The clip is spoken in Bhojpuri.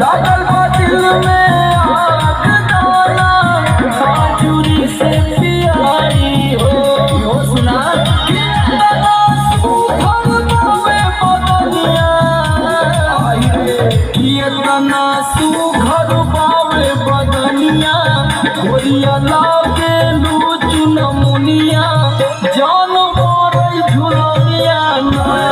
लागल बा दिल में आग दाना खाजूरी से पियाई हो सुना इतना सुघर बावे बदनिया गोरिया लागे लूच नमुनिया जान मोरे झुलनिया ना